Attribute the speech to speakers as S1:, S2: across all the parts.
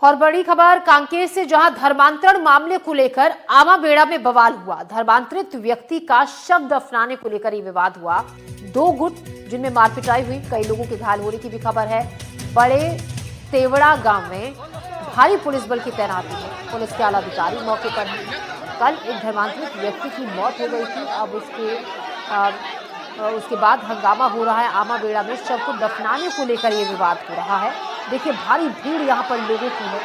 S1: और बड़ी खबर कांकेर से, जहां धर्मांतरण मामले को लेकर आमाबेड़ा में बवाल हुआ। धर्मांतरित व्यक्ति का शव दफनाने को लेकर ये विवाद हुआ। दो गुट जिनमें मारपिटाई हुई, कई लोगों के घायल होने की भी खबर है। बड़े तेवड़ा गांव में भारी पुलिस बल की तैनाती है। पुलिस के आला अधिकारी मौके पर हैं। कल एक धर्मांतरित व्यक्ति की मौत हो गई थी। अब उसके बाद हंगामा हो रहा है। आमाबेड़ा में शव को दफनाने को लेकर ये विवाद हो रहा है। देखिए, भारी भीड़ यहाँ पर लोगों की है,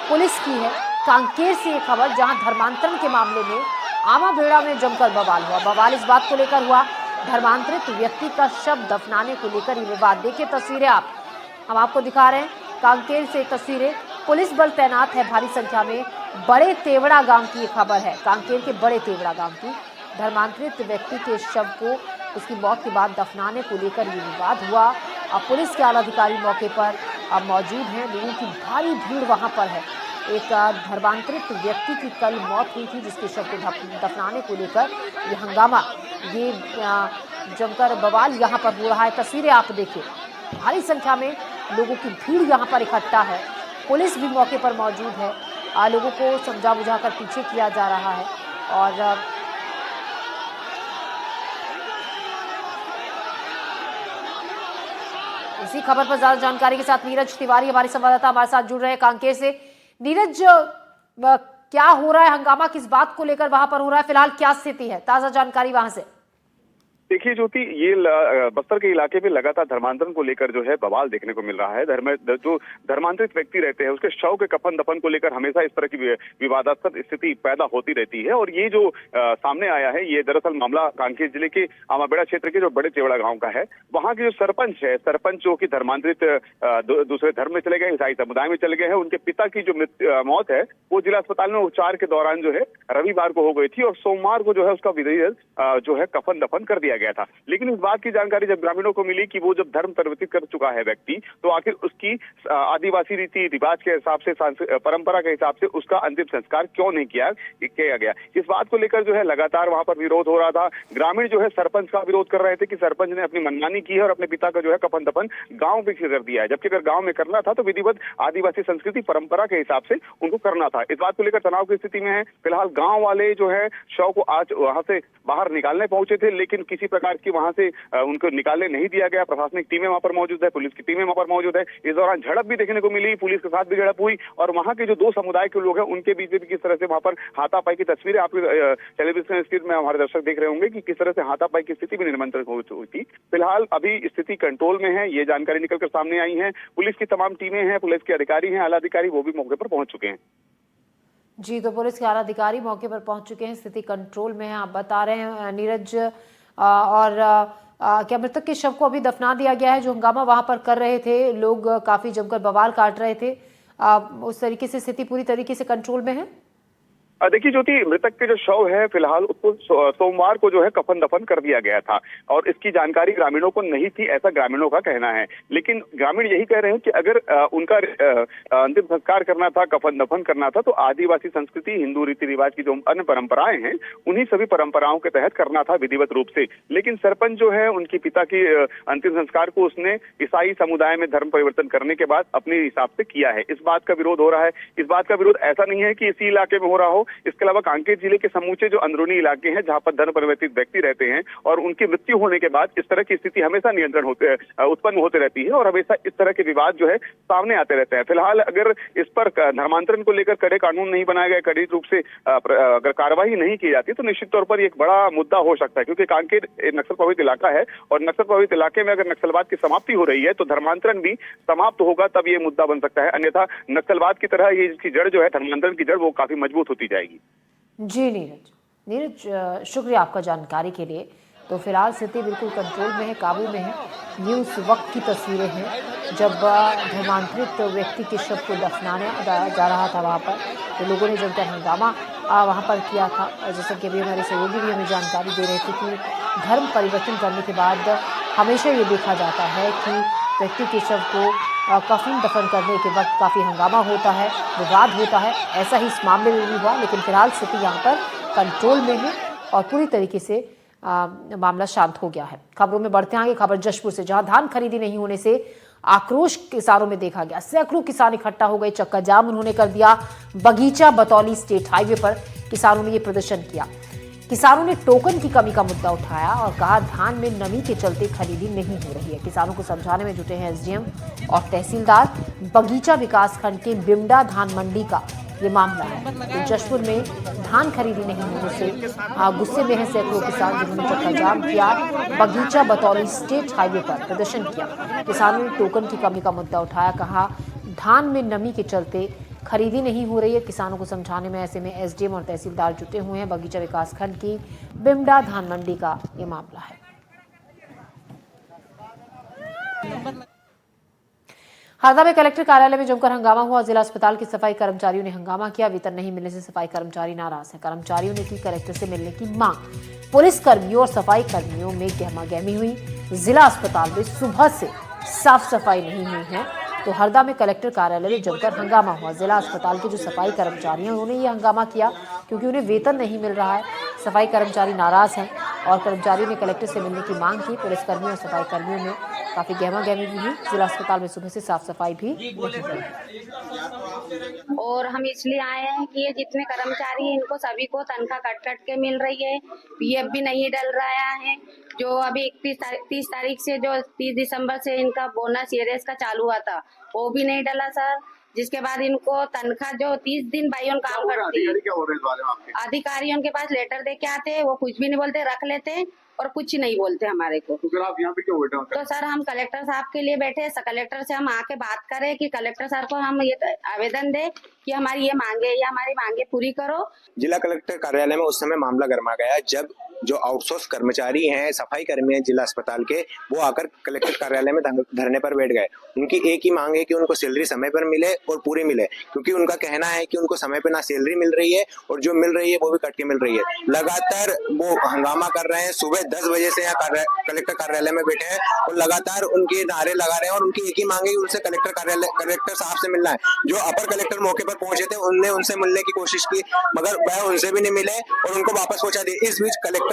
S1: पुलिस की है। कांकेर से ये खबर, जहां धर्मांतरण के मामले में आमाबेड़ा में जमकर बवाल हुआ। बवाल इस बात को लेकर हुआ, धर्मांतरित व्यक्ति का शव दफनाने को लेकर ये विवाद। देखिए तस्वीरें हम आपको दिखा रहे हैं। कांकेर से तस्वीरें, पुलिस बल तैनात है भारी संख्या में। बड़े तेवड़ा गांव की ये खबर है, कांकेर के बड़े तेवड़ा गांव की। धर्मांतरित व्यक्ति के शव को उसकी मौत के बाद दफनाने को लेकर ये विवाद हुआ। अब पुलिस के आला अधिकारी मौके पर अब मौजूद हैं। लोगों की भारी भीड़ वहां पर है। एक धर्मांतरित व्यक्ति की कल मौत हुई थी, जिसके शव को दफनाने को लेकर ये हंगामा, ये जमकर बवाल यहाँ पर हो रहा है। तस्वीरें आप देखिए, भारी संख्या में लोगों की भीड़ यहाँ पर इकट्ठा है। पुलिस भी मौके पर मौजूद है। लोगों को समझा बुझाकर पीछे किया जा रहा है। और इसी खबर पर ज्यादा जानकारी के साथ नीरज तिवारी हमारे संवाददाता हमारे साथ जुड़ रहे हैं कांकेर से। नीरज, क्या हो रहा है, हंगामा किस बात को लेकर वहां पर हो रहा है, फिलहाल क्या स्थिति है, ताजा जानकारी वहां से।
S2: देखिए ज्योति, ये बस्तर के इलाके में लगातार धर्मांतरण को लेकर जो है बवाल देखने को मिल रहा है। जो धर्मांतरित व्यक्ति रहते हैं, उसके शव के कफन दफन को लेकर हमेशा इस तरह की विवादास्पद स्थिति पैदा होती रहती है। और ये जो सामने आया है, ये दरअसल मामला कांकेर जिले के आमाबेड़ा क्षेत्र के जो बड़े तेवड़ा गांव का है। वहां के जो सरपंच है, सरपंच जो की धर्मांतरित दूसरे धर्म में चले गए, ईसाई समुदाय में चले गए हैं। उनके पिता की जो मौत है, वो जिला अस्पताल में उपचार के दौरान जो है रविवार को हो गई थी। और सोमवार को जो है उसका विधिवत जो है कफन दफन कर दिया गया था। लेकिन इस बात की जानकारी जब ग्रामीणों को मिली कि वो जब धर्म परिवर्तित कर चुका है व्यक्ति, तो आखिर उसकी आदिवासी रीति रिवाज के हिसाब से, परंपरा के हिसाब से उसका अंतिम संस्कार क्यों नहीं किया गया। इस बात को लेकर जो है लगातार वहां पर विरोध हो रहा था। ग्रामीण जो है सरपंच का विरोध कर रहे थे कि सरपंच ने अपनी मनमानी की है और अपने पिता का जो है कफन दफन गाँव में कर दिया है। जबकि अगर गाँव में करना था तो विधिवत आदिवासी संस्कृति परंपरा के हिसाब से उनको करना था। इस बात को लेकर तनाव की स्थिति में है। फिलहाल गाँव वाले जो है शव को आज वहां से बाहर निकालने पहुंचे थे, लेकिन किसी प्रकार की वहां से उनको निकालने नहीं दिया गया। प्रशासनिक टीमें वहां पर मौजूद है, पुलिस की टेमें वहां पर मौजूद है। इस दौरान झड़प भी देखने को मिली, पुलिस के साथ भी झड़प हुई। और वहां के जो दो समुदाय के लोग हैं, उनके बीच भी किस तरह से वहां पर हाथापाई की तस्वीरें आपके टेलीविजन स्क्रीन में हमारे दर्शक देख रहे होंगे कि किस तरह से हाथापाई की स्थिति भी निर्मंत्रित हुई थी। फिलहाल अभी स्थिति कंट्रोल में है, ये जानकारी निकलकर सामने आई है। पुलिस की तमाम टीमें हैं, पुलिस के अधिकारी हैं, आला अधिकारी, वो भी मौके पर पहुंच चुके हैं।
S1: जी, तो पुलिस के आला अधिकारी मौके पर पहुंच चुके हैं, स्थिति कंट्रोल में है, आप बता रहे हैं नीरज। और क्या मृतक के शव को अभी दफना दिया गया है? जो हंगामा वहां पर कर रहे थे लोग, काफी जमकर बवाल काट रहे थे, उस तरीके से स्थिति पूरी तरीके से कंट्रोल में है?
S2: देखिए ज्योति, मृतक के जो शव है फिलहाल उसको सोमवार को जो है कफन दफन कर दिया गया था। और इसकी जानकारी ग्रामीणों को नहीं थी, ऐसा ग्रामीणों का कहना है। लेकिन ग्रामीण यही कह रहे हैं कि अगर उनका अंतिम संस्कार करना था, कफन दफन करना था, तो आदिवासी संस्कृति, हिंदू रीति रिवाज की जो अन्य परंपराएं हैं, उन्हीं सभी परंपराओं के तहत करना था विधिवत रूप से। लेकिन सरपंच जो है, उनकी पिता की अंतिम संस्कार को उसने ईसाई समुदाय में धर्म परिवर्तन करने के बाद अपने हिसाब से किया है। इस बात का विरोध हो रहा है। इस बात का विरोध ऐसा नहीं है कि इसी इलाके में हो रहा हो, इसके अलावा कांकेर जिले के समूचे जो अंदरूनी इलाके हैं, जहां पर धर्म परिवर्तित व्यक्ति रहते हैं और उनकी मृत्यु होने के बाद इस तरह की स्थिति हमेशा उत्पन्न होते रहती है और हमेशा इस तरह के विवाद जो है सामने आते रहते हैं। फिलहाल अगर इस पर धर्मांतरण को लेकर कड़े कानून नहीं बनाए गए, कड़ी रूप से अगर कार्रवाई नहीं की जाती, तो निश्चित तौर पर एक बड़ा मुद्दा हो सकता है। क्योंकि कांकेर नक्सल प्रभावित इलाका है और नक्सल प्रभावित इलाके में अगर नक्सलवाद की समाप्ति हो रही है, तो धर्मांतरण भी समाप्त होगा, तब ये मुद्दा बन सकता है। अन्यथा नक्सलवाद की तरह ये इसकी जड़ जो है, धर्मांतरण की जड़, वो काफी मजबूत होती जाएगी।
S1: जी नीरज, शुक्रिया आपका जानकारी के लिए। तो फिलहाल स्थिति बिल्कुल कंट्रोल में है, काबू में है। ये उस वक्त की तस्वीरें हैं जब धर्मांतरित व्यक्ति के शव को दफनाने जा रहा था वहाँ पर, तो लोगों ने जमकर हंगामा वहाँ पर किया था। और जैसे कि अभी हमारे सहयोगी भी हमें जानकारी दे रहे थे कि धर्म परिवर्तन करने के बाद हमेशा ये देखा जाता है कि व्यक्ति के शव को कफन दफन करने के वक्त काफ़ी हंगामा होता है, विवाद होता है। ऐसा ही इस मामले में भी हुआ, लेकिन फिलहाल स्थिति यहाँ पर कंट्रोल में है और पूरी तरीके से मामला शांत हो गया है। खबरों में बढ़ते हैं आगे, खबर जशपुर से, जहां धान खरीदी नहीं होने से आक्रोश किसानों में देखा गया। सैकड़ों किसान इकट्ठा हो गए, चक्का जाम उन्होंने कर दिया। बगीचा बतौली स्टेट हाईवे पर किसानों ने ये प्रदर्शन किया। किसानों ने टोकन की कमी का मुद्दा उठाया और कहा धान में नमी के चलते खरीदी नहीं हो रही है। किसानों को समझाने में जुटे हैं एसडीएम और तहसीलदार। बगीचा विकासखंड के बिमडा धान मंडी का ये मामला है। दिलचस्पुर में धान खरीदी नहीं होने से गुस्से में है सैकड़ों किसान, जिन्होंने चक्का जाम किया। बगीचा बतौली स्टेट हाईवे पर प्रदर्शन किया। किसानों ने टोकन की कमी का मुद्दा उठाया, कहा धान में नमी के चलते खरीदी नहीं हो रही है। किसानों को समझाने में ऐसे में एसडीएम और तहसीलदार जुटे हुए हैं। बगीचा विकासखंड की बिमडा धान मंडी का ये मामला है। हरदा में कलेक्टर कार्यालय में जमकर हंगामा हुआ। जिला अस्पताल के सफाई कर्मचारियों ने हंगामा किया। वेतन नहीं मिलने से सफाई कर्मचारी नाराज हैं। कर्मचारियों ने की कलेक्टर से मिलने की मांग। पुलिस कर्मियों और सफाई कर्मियों में गहमागहमी हुई। जिला अस्पताल में सुबह से साफ सफाई नहीं हुई है, तो हरदा में कलेक्टर कार्यालय में जमकर हंगामा हुआ। जिला अस्पताल के जो सफाई कर्मचारी हैं उन्होंने ये हंगामा किया क्योंकि उन्हें वेतन नहीं मिल रहा है। सफाई कर्मचारी नाराज हैं और कर्मचारियों ने कलेक्टर से मिलने की मांग की। पुलिसकर्मियों और सफाई कर्मियों में काफी गहमागहमी भी हुई। जिला अस्पताल में सुबह से साफ सफाई भी नहीं हुई।
S3: और हम इसलिए आए हैं कि ये जितने कर्मचारी हैं इनको सभी को तनख्वाह कट कट के मिल रही है। पीएफ भी नहीं डल रहा है। जो अभी 30 तारीख से जो 30 दिसंबर से इनका बोनस एरियर्स का चालू हुआ था वो भी नहीं डला सर। जिसके बाद इनको तनख्वाह जो 30 दिन भाइयों काम करती है, अधिकारी उनके पास लेटर दे के आते, वो कुछ भी नहीं बोलते, रख लेते और कुछ ही नहीं बोलते हमारे को।
S4: तो फिर आप यहाँ पे क्यों बैठे हो?
S3: तो सर हम कलेक्टर साहब के लिए बैठे हैं। कलेक्टर से हम आके बात करें कि कलेक्टर सर को हम ये आवेदन दे कि हमारी ये मांगे या हमारी मांगे पूरी करो।
S4: जिला कलेक्टर कार्यालय में उस समय मामला गर्मा गया जब जो आउटसोर्स कर्मचारी हैं, सफाई कर्मी हैं जिला अस्पताल के, वो आकर कलेक्टर कार्यालय में धरने पर बैठ गए। उनकी एक ही मांग है कि उनको सैलरी समय पर मिले और पूरी मिले, क्योंकि उनका कहना है कि उनको समय पर ना सैलरी मिल रही है और जो मिल रही है वो भी कट के मिल रही है। लगातार वो हंगामा कर रहे हैं। सुबह 10 बजे से यहाँ कलेक्टर कार्यालय में बैठे हैं और लगातार उनके नारे लगा रहे हैं और उनकी एक ही मांग है कि उनसे कलेक्टर साहब से मिलना है। जो अपर कलेक्टर मौके पर पहुंचे थे उनने उनसे मिलने की कोशिश की, मगर वह उनसे भी नहीं मिले और उनको वापस पहुंचा दिए। इस बीच कलेक्टर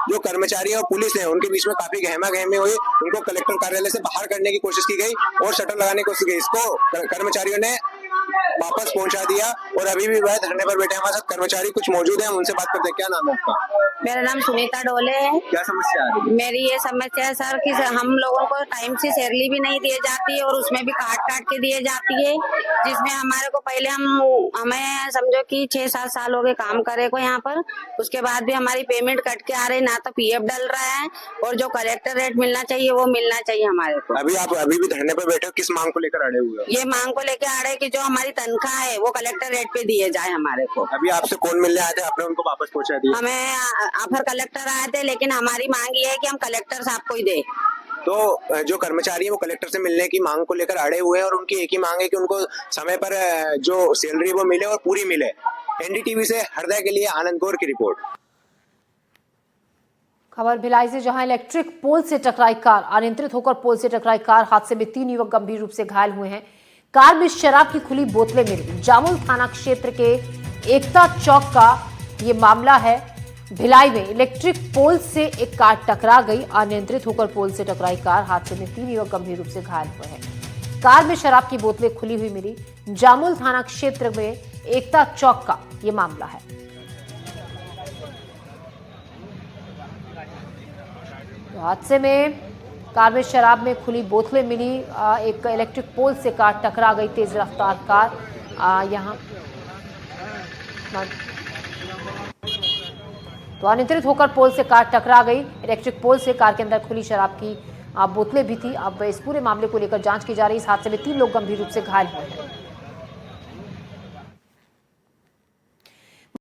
S4: जो कर्मचारी और पुलिस है उनके बीच में काफी गहमा-गहमी हुई। उनको कलेक्टर कार्यालय से बाहर करने की कोशिश की गई और शटर लगाने की कोशिश की। इसको कर्मचारियों ने वापस पहुंचा दिया और अभी भी वह धरने पर बैठे। हमारे साथ कर्मचारी कुछ मौजूद है, हम उनसे बात करते हैं। क्या नाम है आपका?
S3: मेरा नाम सुनीता डोले है।
S4: क्या समस्या आ रही है?
S3: मेरी ये समस्या है सर कि हम लोगों को टाइम से सैलरी भी नहीं दी जाती है और उसमें भी काट के दिए जाती है, जिसमें हमारे को पहले हमें समझो कि 6-7 साल हो गए काम करे को यहाँ पर, उसके बाद भी हमारी पेमेंट कट के आ रही, ना तो पीएफ डल रहा है और जो कलेक्टर रेट मिलना चाहिए वो मिलना चाहिए हमारे को।
S4: अभी आप अभी भी धरने पर बैठे हो, किस मांग को लेकर अड़े हुए हो?
S3: ये मांग को लेकर अड़े कि जो हमारी तनख्वाह है वो कलेक्टर रेट पे दिए जाए हमारे को।
S4: अभी आपसे कौन मिलने आए थे? आपने उनको वापस पहुंचा दिया?
S3: हमें अपर कलेक्टर आए थे, लेकिन हमारी मांग ये है कि हम कलेक्टर साहब को ही दे।
S4: तो जो कर्मचारी है वो कलेक्टर से मिलने की मांग को लेकर अड़े हुए हैं और उनकी एक ही मांग है कि उनको समय पर जो सैलरी वो मिले और पूरी मिले। एनडीटीवी से हरदा के लिए आनंद गौर की रिपोर्ट।
S1: खबर भिलाई से, जहां इलेक्ट्रिक पोल से टकराई कार। अनियंत्रित होकर पोल से टकराई कार। हादसे में 3 युवक गंभीर रूप से घायल हुए हैं। कार में शराब की खुली बोतलें मिली। जामुल थाना क्षेत्र के एकता चौक का ये मामला है। भिलाई में इलेक्ट्रिक पोल से एक कार टकरा गई। अनियंत्रित होकर पोल से टकराई कार। हादसे में 3 युवक गंभीर रूप से घायल हुए हैं। कार में शराब की बोतलें खुली हुई मिली। जामुल थाना क्षेत्र में एकता चौक का ये मामला है। तो हादसे में कार में शराब में खुली बोतलें मिली। एक इलेक्ट्रिक पोल से कार टकरा गई। तेज रफ्तार कार यहां तो अनियंत्रित होकर पोल से कार टकरा गई। इलेक्ट्रिक पोल से कार के अंदर खुली शराब की बोतलें भी थी। अब इस पूरे मामले को लेकर जांच की जा रही है। इस हादसे में 3 लोग गंभीर रूप से घायल हुए हैं।